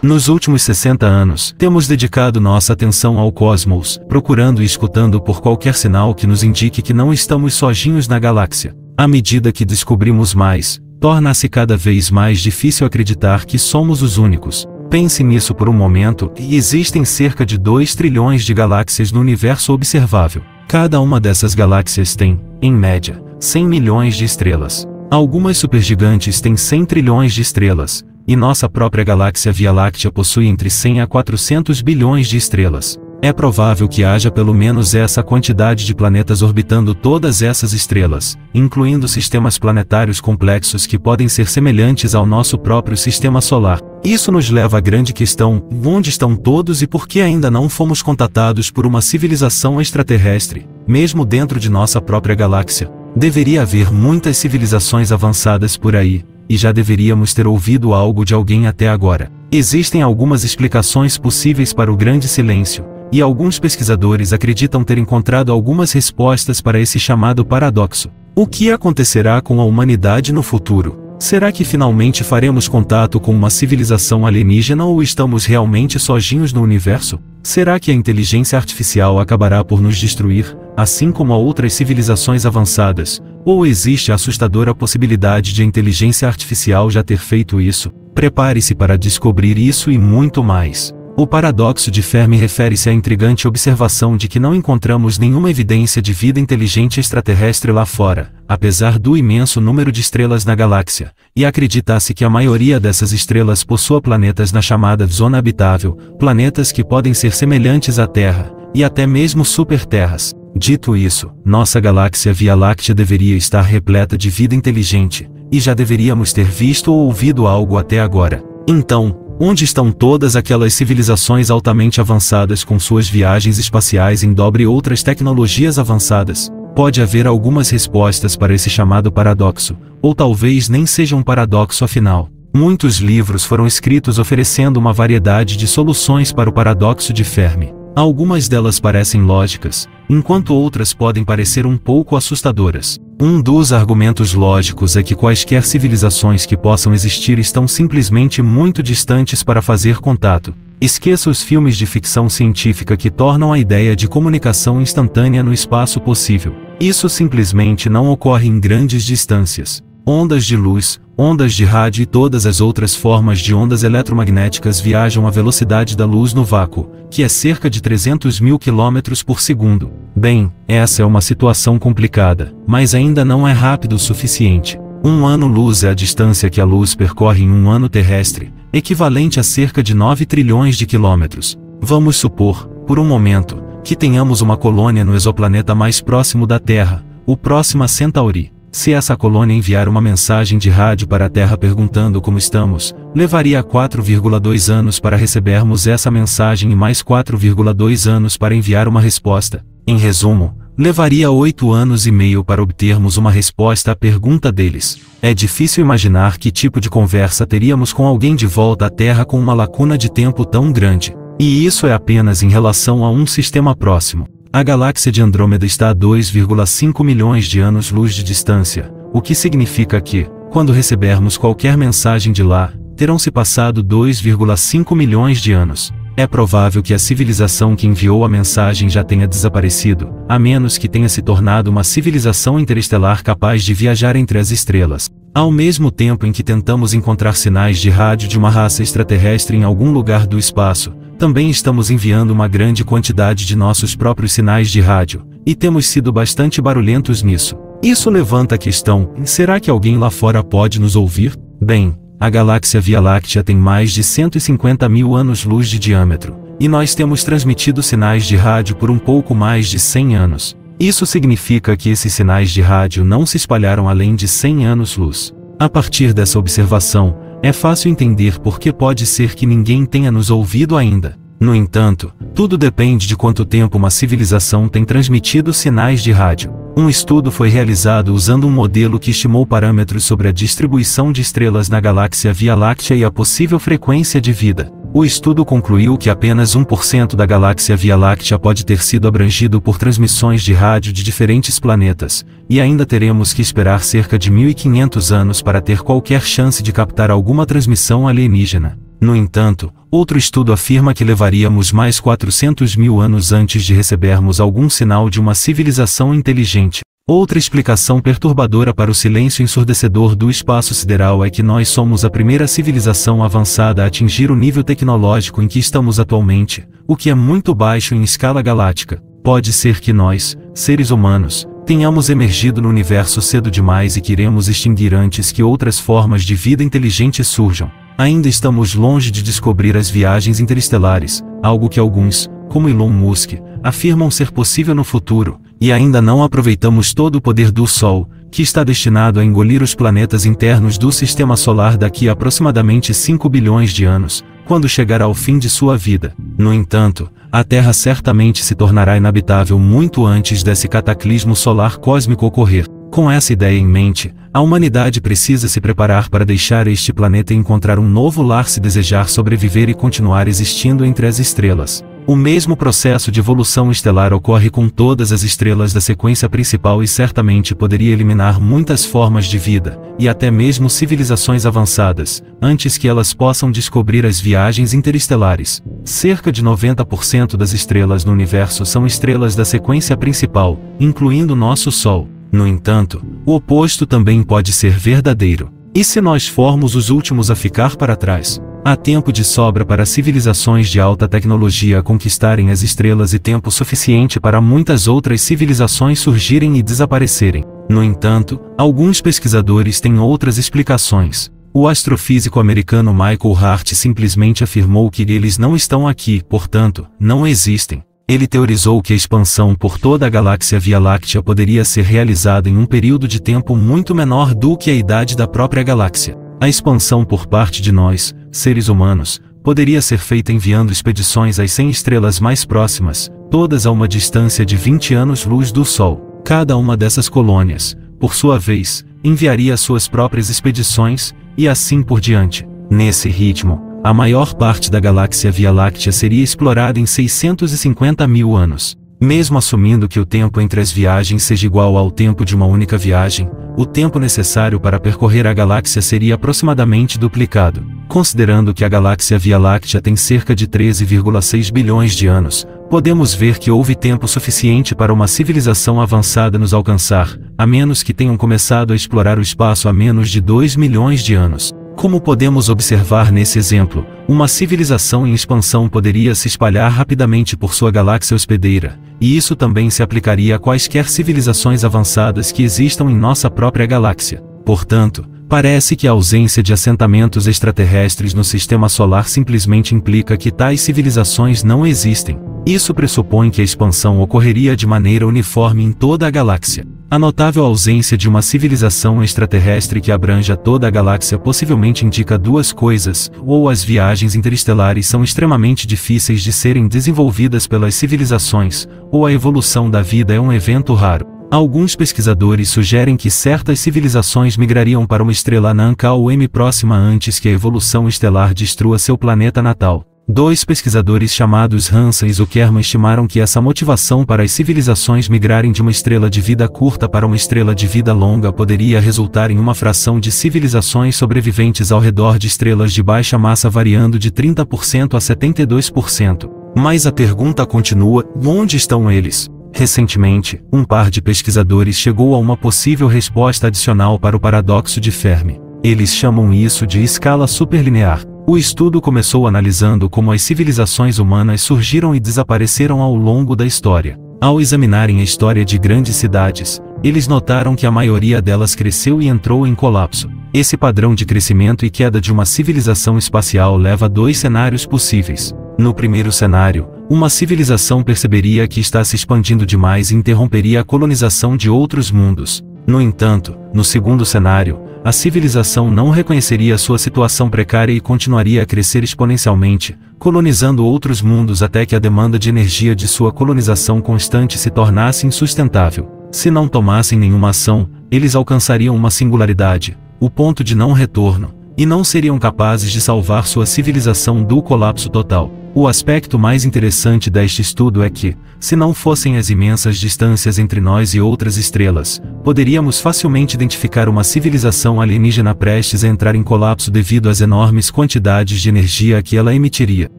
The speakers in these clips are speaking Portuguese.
Nos últimos 60 anos, temos dedicado nossa atenção ao cosmos, procurando e escutando por qualquer sinal que nos indique que não estamos sozinhos na galáxia. À medida que descobrimos mais, torna-se cada vez mais difícil acreditar que somos os únicos. Pense nisso por um momento, e existem cerca de 2 trilhões de galáxias no universo observável. Cada uma dessas galáxias tem, em média, 100 milhões de estrelas. Algumas supergigantes têm 100 trilhões de estrelas, e nossa própria galáxia Via Láctea possui entre 100 a 400 bilhões de estrelas. É provável que haja pelo menos essa quantidade de planetas orbitando todas essas estrelas, incluindo sistemas planetários complexos que podem ser semelhantes ao nosso próprio sistema solar. Isso nos leva à grande questão: onde estão todos e por que ainda não fomos contatados por uma civilização extraterrestre, mesmo dentro de nossa própria galáxia? Deveria haver muitas civilizações avançadas por aí, e já deveríamos ter ouvido algo de alguém até agora. Existem algumas explicações possíveis para o grande silêncio, e alguns pesquisadores acreditam ter encontrado algumas respostas para esse chamado paradoxo. O que acontecerá com a humanidade no futuro? Será que finalmente faremos contato com uma civilização alienígena ou estamos realmente sozinhos no universo? Será que a inteligência artificial acabará por nos destruir, assim como a outras civilizações avançadas? Ou existe a assustadora possibilidade de a inteligência artificial já ter feito isso? Prepare-se para descobrir isso e muito mais. O paradoxo de Fermi refere-se à intrigante observação de que não encontramos nenhuma evidência de vida inteligente extraterrestre lá fora, apesar do imenso número de estrelas na galáxia, e acredita-se que a maioria dessas estrelas possua planetas na chamada zona habitável, planetas que podem ser semelhantes à Terra, e até mesmo superterras. Dito isso, nossa galáxia Via Láctea deveria estar repleta de vida inteligente, e já deveríamos ter visto ou ouvido algo até agora. Então, onde estão todas aquelas civilizações altamente avançadas com suas viagens espaciais em dobro e outras tecnologias avançadas? Pode haver algumas respostas para esse chamado paradoxo, ou talvez nem seja um paradoxo afinal. Muitos livros foram escritos oferecendo uma variedade de soluções para o paradoxo de Fermi. Algumas delas parecem lógicas, enquanto outras podem parecer um pouco assustadoras. Um dos argumentos lógicos é que quaisquer civilizações que possam existir estão simplesmente muito distantes para fazer contato. Esqueça os filmes de ficção científica que tornam a ideia de comunicação instantânea no espaço possível. Isso simplesmente não ocorre em grandes distâncias. Ondas de luz, ondas de rádio e todas as outras formas de ondas eletromagnéticas viajam à velocidade da luz no vácuo, que é cerca de 300 mil km por segundo. Bem, essa é uma situação complicada, mas ainda não é rápido o suficiente. Um ano-luz é a distância que a luz percorre em um ano terrestre, equivalente a cerca de 9 trilhões de quilômetros. Vamos supor, por um momento, que tenhamos uma colônia no exoplaneta mais próximo da Terra, o Próxima Centauri. Se essa colônia enviar uma mensagem de rádio para a Terra perguntando como estamos, levaria 4,2 anos para recebermos essa mensagem e mais 4,2 anos para enviar uma resposta. Em resumo, levaria 8 anos e meio para obtermos uma resposta à pergunta deles. É difícil imaginar que tipo de conversa teríamos com alguém de volta à Terra com uma lacuna de tempo tão grande. E isso é apenas em relação a um sistema próximo. A galáxia de Andrômeda está a 2,5 milhões de anos-luz de distância, o que significa que, quando recebermos qualquer mensagem de lá, terão se passado 2,5 milhões de anos. É provável que a civilização que enviou a mensagem já tenha desaparecido, a menos que tenha se tornado uma civilização interestelar capaz de viajar entre as estrelas. Ao mesmo tempo em que tentamos encontrar sinais de rádio de uma raça extraterrestre em algum lugar do espaço, também estamos enviando uma grande quantidade de nossos próprios sinais de rádio, e temos sido bastante barulhentos nisso. Isso levanta a questão: será que alguém lá fora pode nos ouvir? Bem, a galáxia Via Láctea tem mais de 150 mil anos-luz de diâmetro, e nós temos transmitido sinais de rádio por um pouco mais de 100 anos. Isso significa que esses sinais de rádio não se espalharam além de 100 anos-luz. A partir dessa observação, é fácil entender por que pode ser que ninguém tenha nos ouvido ainda. No entanto, tudo depende de quanto tempo uma civilização tem transmitido sinais de rádio. Um estudo foi realizado usando um modelo que estimou parâmetros sobre a distribuição de estrelas na galáxia Via Láctea e a possível frequência de vida. O estudo concluiu que apenas 1% da galáxia Via Láctea pode ter sido abrangido por transmissões de rádio de diferentes planetas, e ainda teremos que esperar cerca de 1.500 anos para ter qualquer chance de captar alguma transmissão alienígena. No entanto, outro estudo afirma que levaríamos mais 400 mil anos antes de recebermos algum sinal de uma civilização inteligente. Outra explicação perturbadora para o silêncio ensurdecedor do espaço sideral é que nós somos a primeira civilização avançada a atingir o nível tecnológico em que estamos atualmente, o que é muito baixo em escala galáctica. Pode ser que nós, seres humanos, tenhamos emergido no universo cedo demais e que iremos extinguir antes que outras formas de vida inteligente surjam. Ainda estamos longe de descobrir as viagens interestelares, algo que alguns, como Elon Musk, afirmam ser possível no futuro, e ainda não aproveitamos todo o poder do Sol, que está destinado a engolir os planetas internos do Sistema Solar daqui a aproximadamente 5 bilhões de anos, quando chegar ao fim de sua vida. No entanto, a Terra certamente se tornará inabitável muito antes desse cataclismo solar cósmico ocorrer. Com essa ideia em mente, a humanidade precisa se preparar para deixar este planeta e encontrar um novo lar se desejar sobreviver e continuar existindo entre as estrelas. O mesmo processo de evolução estelar ocorre com todas as estrelas da sequência principal e certamente poderia eliminar muitas formas de vida, e até mesmo civilizações avançadas, antes que elas possam descobrir as viagens interestelares. Cerca de 90% das estrelas no universo são estrelas da sequência principal, incluindo nosso Sol. No entanto, o oposto também pode ser verdadeiro. E se nós formos os últimos a ficar para trás? Há tempo de sobra para civilizações de alta tecnologia conquistarem as estrelas e tempo suficiente para muitas outras civilizações surgirem e desaparecerem. No entanto, alguns pesquisadores têm outras explicações. O astrofísico americano Michael Hart simplesmente afirmou que eles não estão aqui, portanto, não existem. Ele teorizou que a expansão por toda a galáxia Via Láctea poderia ser realizada em um período de tempo muito menor do que a idade da própria galáxia. A expansão por parte de nós, seres humanos, poderia ser feita enviando expedições às 100 estrelas mais próximas, todas a uma distância de 20 anos-luz do Sol. Cada uma dessas colônias, por sua vez, enviaria suas próprias expedições, e assim por diante. Nesse ritmo, a maior parte da galáxia Via Láctea seria explorada em 650 mil anos. Mesmo assumindo que o tempo entre as viagens seja igual ao tempo de uma única viagem, o tempo necessário para percorrer a galáxia seria aproximadamente duplicado. Considerando que a galáxia Via Láctea tem cerca de 13,6 bilhões de anos, podemos ver que houve tempo suficiente para uma civilização avançada nos alcançar, a menos que tenham começado a explorar o espaço há menos de 2 milhões de anos. Como podemos observar nesse exemplo, uma civilização em expansão poderia se espalhar rapidamente por sua galáxia hospedeira, e isso também se aplicaria a quaisquer civilizações avançadas que existam em nossa própria galáxia. Portanto, parece que a ausência de assentamentos extraterrestres no sistema solar simplesmente implica que tais civilizações não existem. Isso pressupõe que a expansão ocorreria de maneira uniforme em toda a galáxia. A notável ausência de uma civilização extraterrestre que abranja toda a galáxia possivelmente indica duas coisas: ou as viagens interestelares são extremamente difíceis de serem desenvolvidas pelas civilizações, ou a evolução da vida é um evento raro. Alguns pesquisadores sugerem que certas civilizações migrariam para uma estrela anã K ou M próxima antes que a evolução estelar destrua seu planeta natal. Dois pesquisadores chamados Hansen e Zuckerman estimaram que essa motivação para as civilizações migrarem de uma estrela de vida curta para uma estrela de vida longa poderia resultar em uma fração de civilizações sobreviventes ao redor de estrelas de baixa massa variando de 30% a 72%. Mas a pergunta continua: onde estão eles? Recentemente, um par de pesquisadores chegou a uma possível resposta adicional para o paradoxo de Fermi. Eles chamam isso de escala superlinear. O estudo começou analisando como as civilizações humanas surgiram e desapareceram ao longo da história. Ao examinarem a história de grandes cidades, eles notaram que a maioria delas cresceu e entrou em colapso. Esse padrão de crescimento e queda de uma civilização espacial leva a dois cenários possíveis. No primeiro cenário, uma civilização perceberia que está se expandindo demais e interromperia a colonização de outros mundos. No entanto, no segundo cenário, a civilização não reconheceria sua situação precária e continuaria a crescer exponencialmente, colonizando outros mundos até que a demanda de energia de sua colonização constante se tornasse insustentável. Se não tomassem nenhuma ação, eles alcançariam uma singularidade, o ponto de não retorno, e não seriam capazes de salvar sua civilização do colapso total. O aspecto mais interessante deste estudo é que, se não fossem as imensas distâncias entre nós e outras estrelas, poderíamos facilmente identificar uma civilização alienígena prestes a entrar em colapso devido às enormes quantidades de energia que ela emitiria.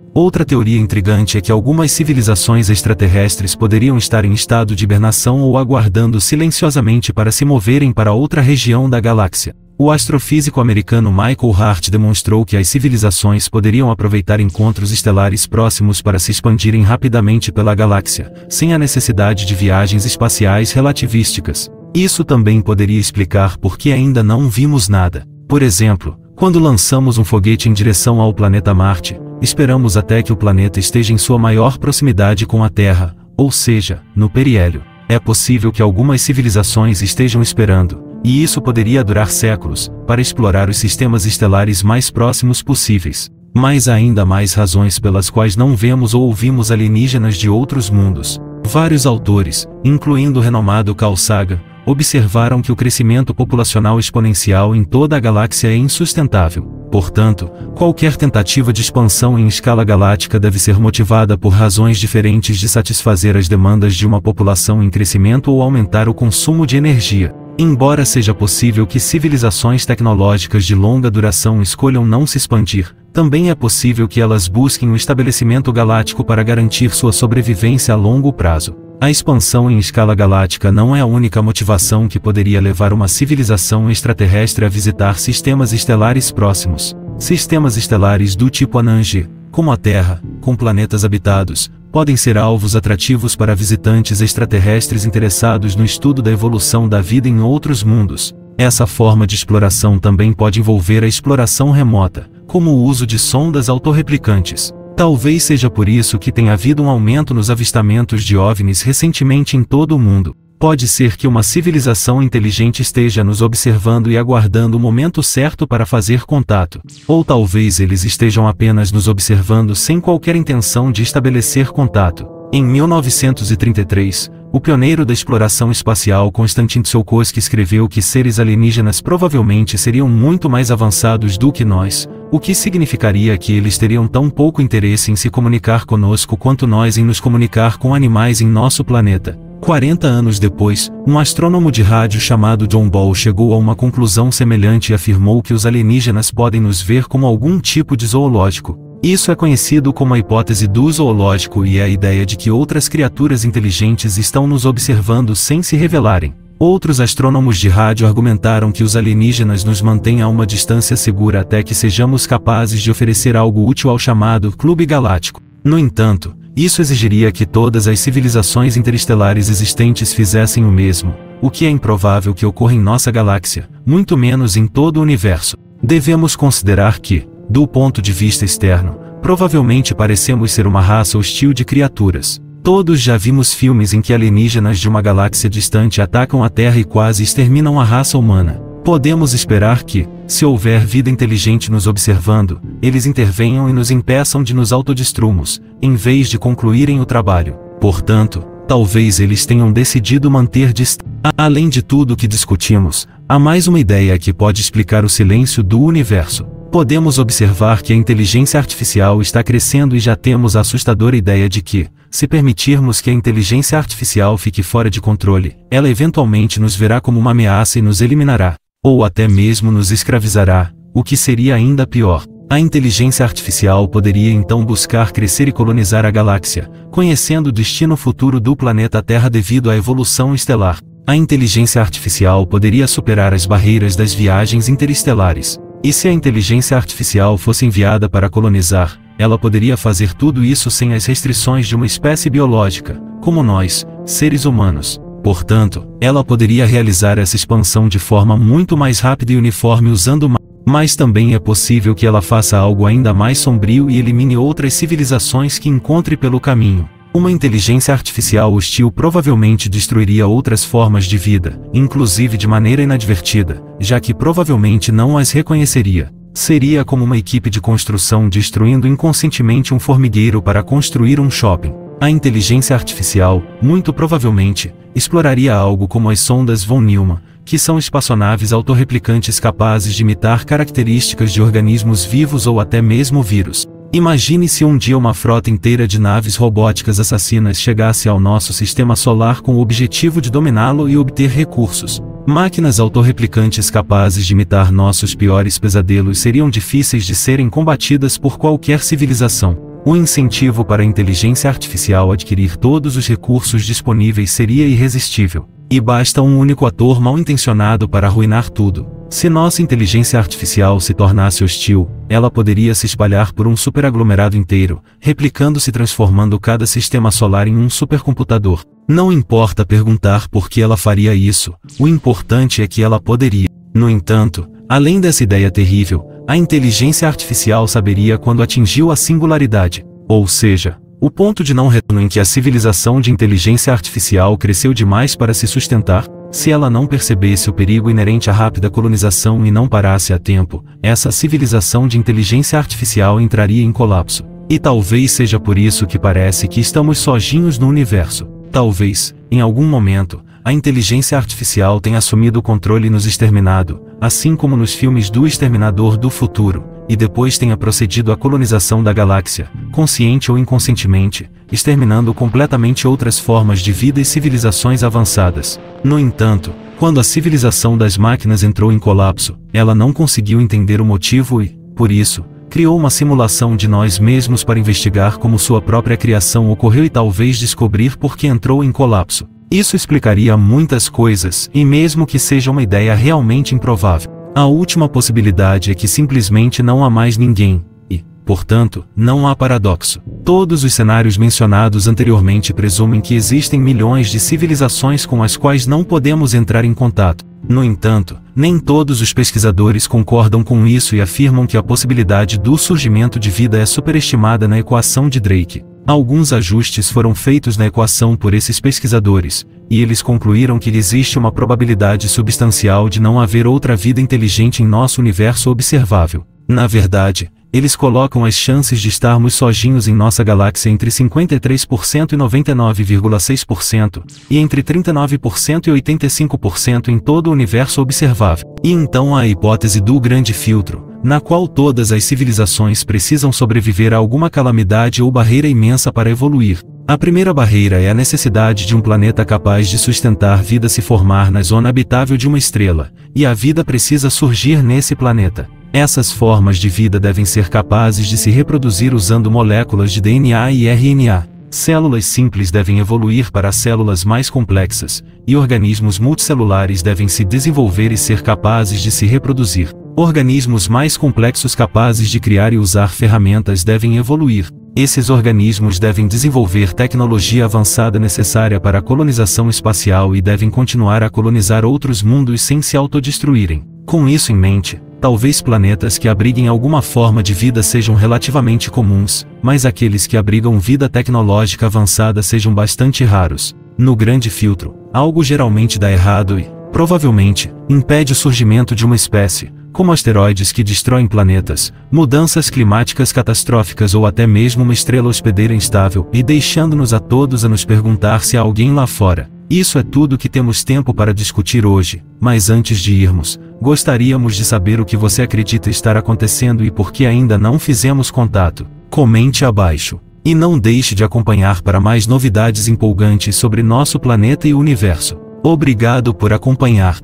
Outra teoria intrigante é que algumas civilizações extraterrestres poderiam estar em estado de hibernação ou aguardando silenciosamente para se moverem para outra região da galáxia. O astrofísico americano Michael Hart demonstrou que as civilizações poderiam aproveitar encontros estelares próximos para se expandirem rapidamente pela galáxia, sem a necessidade de viagens espaciais relativísticas. Isso também poderia explicar por que ainda não vimos nada. Por exemplo, quando lançamos um foguete em direção ao planeta Marte, esperamos até que o planeta esteja em sua maior proximidade com a Terra, ou seja, no periélio. É possível que algumas civilizações estejam esperando, e isso poderia durar séculos, para explorar os sistemas estelares mais próximos possíveis. Mas há ainda mais razões pelas quais não vemos ou ouvimos alienígenas de outros mundos. Vários autores, incluindo o renomado Carl Sagan, observaram que o crescimento populacional exponencial em toda a galáxia é insustentável. Portanto, qualquer tentativa de expansão em escala galáctica deve ser motivada por razões diferentes de satisfazer as demandas de uma população em crescimento ou aumentar o consumo de energia. Embora seja possível que civilizações tecnológicas de longa duração escolham não se expandir, também é possível que elas busquem o estabelecimento galáctico para garantir sua sobrevivência a longo prazo. A expansão em escala galáctica não é a única motivação que poderia levar uma civilização extraterrestre a visitar sistemas estelares próximos. Sistemas estelares do tipo anã G, como a Terra, com planetas habitados, podem ser alvos atrativos para visitantes extraterrestres interessados no estudo da evolução da vida em outros mundos. Essa forma de exploração também pode envolver a exploração remota, como o uso de sondas autorreplicantes. Talvez seja por isso que tenha havido um aumento nos avistamentos de OVNIs recentemente em todo o mundo. Pode ser que uma civilização inteligente esteja nos observando e aguardando o momento certo para fazer contato. Ou talvez eles estejam apenas nos observando sem qualquer intenção de estabelecer contato. Em 1933, o pioneiro da exploração espacial Konstantin Tsiolkovsky escreveu que seres alienígenas provavelmente seriam muito mais avançados do que nós, o que significaria que eles teriam tão pouco interesse em se comunicar conosco quanto nós em nos comunicar com animais em nosso planeta. 40 anos depois, um astrônomo de rádio chamado John Ball chegou a uma conclusão semelhante e afirmou que os alienígenas podem nos ver como algum tipo de zoológico. Isso é conhecido como a hipótese do zoológico e é a ideia de que outras criaturas inteligentes estão nos observando sem se revelarem. Outros astrônomos de rádio argumentaram que os alienígenas nos mantêm a uma distância segura até que sejamos capazes de oferecer algo útil ao chamado Clube Galáctico. No entanto, isso exigiria que todas as civilizações interestelares existentes fizessem o mesmo, o que é improvável que ocorra em nossa galáxia, muito menos em todo o universo. Devemos considerar que, do ponto de vista externo, provavelmente parecemos ser uma raça hostil de criaturas. Todos já vimos filmes em que alienígenas de uma galáxia distante atacam a Terra e quase exterminam a raça humana. Podemos esperar que, se houver vida inteligente nos observando, eles intervenham e nos impeçam de nos autodestruirmos, em vez de concluírem o trabalho. Portanto, talvez eles tenham decidido manter distância. Além de tudo que discutimos, há mais uma ideia que pode explicar o silêncio do universo. Podemos observar que a inteligência artificial está crescendo e já temos a assustadora ideia de que, se permitirmos que a inteligência artificial fique fora de controle, ela eventualmente nos verá como uma ameaça e nos eliminará, ou até mesmo nos escravizará, o que seria ainda pior. A inteligência artificial poderia então buscar crescer e colonizar a galáxia, conhecendo o destino futuro do planeta Terra devido à evolução estelar. A inteligência artificial poderia superar as barreiras das viagens interestelares. E se a inteligência artificial fosse enviada para colonizar, ela poderia fazer tudo isso sem as restrições de uma espécie biológica, como nós, seres humanos. Portanto, ela poderia realizar essa expansão de forma muito mais rápida e uniforme usando mas também é possível que ela faça algo ainda mais sombrio e elimine outras civilizações que encontre pelo caminho. Uma inteligência artificial hostil provavelmente destruiria outras formas de vida, inclusive de maneira inadvertida, já que provavelmente não as reconheceria. Seria como uma equipe de construção destruindo inconscientemente um formigueiro para construir um shopping. A inteligência artificial, muito provavelmente, exploraria algo como as sondas von Neumann, que são espaçonaves autorreplicantes capazes de imitar características de organismos vivos ou até mesmo vírus. Imagine se um dia uma frota inteira de naves robóticas assassinas chegasse ao nosso sistema solar com o objetivo de dominá-lo e obter recursos. Máquinas autorreplicantes capazes de imitar nossos piores pesadelos seriam difíceis de serem combatidas por qualquer civilização. O incentivo para a inteligência artificial adquirir todos os recursos disponíveis seria irresistível. E basta um único ator mal-intencionado para arruinar tudo. Se nossa inteligência artificial se tornasse hostil, ela poderia se espalhar por um superaglomerado inteiro, replicando-se e transformando cada sistema solar em um supercomputador. Não importa perguntar por que ela faria isso, o importante é que ela poderia. No entanto, além dessa ideia terrível, a inteligência artificial saberia quando atingiu a singularidade, ou seja, o ponto de não retorno em que a civilização de inteligência artificial cresceu demais para se sustentar. Se ela não percebesse o perigo inerente à rápida colonização e não parasse a tempo, essa civilização de inteligência artificial entraria em colapso. E talvez seja por isso que parece que estamos sozinhos no universo. Talvez, em algum momento, a inteligência artificial tenha assumido o controle e nos exterminado, assim como nos filmes do Exterminador do Futuro, e depois tenha procedido à colonização da galáxia, consciente ou inconscientemente, exterminando completamente outras formas de vida e civilizações avançadas. No entanto, quando a civilização das máquinas entrou em colapso, ela não conseguiu entender o motivo e, por isso, criou uma simulação de nós mesmos para investigar como sua própria criação ocorreu e talvez descobrir por que entrou em colapso. Isso explicaria muitas coisas, e mesmo que seja uma ideia realmente improvável, a última possibilidade é que simplesmente não há mais ninguém, e, portanto, não há paradoxo. Todos os cenários mencionados anteriormente presumem que existem milhões de civilizações com as quais não podemos entrar em contato. No entanto, nem todos os pesquisadores concordam com isso e afirmam que a possibilidade do surgimento de vida é superestimada na equação de Drake. Alguns ajustes foram feitos na equação por esses pesquisadores, e eles concluíram que existe uma probabilidade substancial de não haver outra vida inteligente em nosso universo observável. Na verdade, eles colocam as chances de estarmos sozinhos em nossa galáxia entre 53% e 99,6%, e entre 39% e 85% em todo o universo observável. E então há a hipótese do grande filtro, na qual todas as civilizações precisam sobreviver a alguma calamidade ou barreira imensa para evoluir. A primeira barreira é a necessidade de um planeta capaz de sustentar vida se formar na zona habitável de uma estrela, e a vida precisa surgir nesse planeta. Essas formas de vida devem ser capazes de se reproduzir usando moléculas de DNA e RNA. Células simples devem evoluir para células mais complexas, e organismos multicelulares devem se desenvolver e ser capazes de se reproduzir. Organismos mais complexos capazes de criar e usar ferramentas devem evoluir. Esses organismos devem desenvolver tecnologia avançada necessária para a colonização espacial e devem continuar a colonizar outros mundos sem se autodestruírem. Com isso em mente, talvez planetas que abriguem alguma forma de vida sejam relativamente comuns, mas aqueles que abrigam vida tecnológica avançada sejam bastante raros. No grande filtro, algo geralmente dá errado e, provavelmente, impede o surgimento de uma espécie, como asteroides que destroem planetas, mudanças climáticas catastróficas ou até mesmo uma estrela hospedeira instável, e deixando-nos a todos a nos perguntar se há alguém lá fora. Isso é tudo que temos tempo para discutir hoje, mas antes de irmos, gostaríamos de saber o que você acredita estar acontecendo e por que ainda não fizemos contato. Comente abaixo. E não deixe de acompanhar para mais novidades empolgantes sobre nosso planeta e o universo. Obrigado por acompanhar.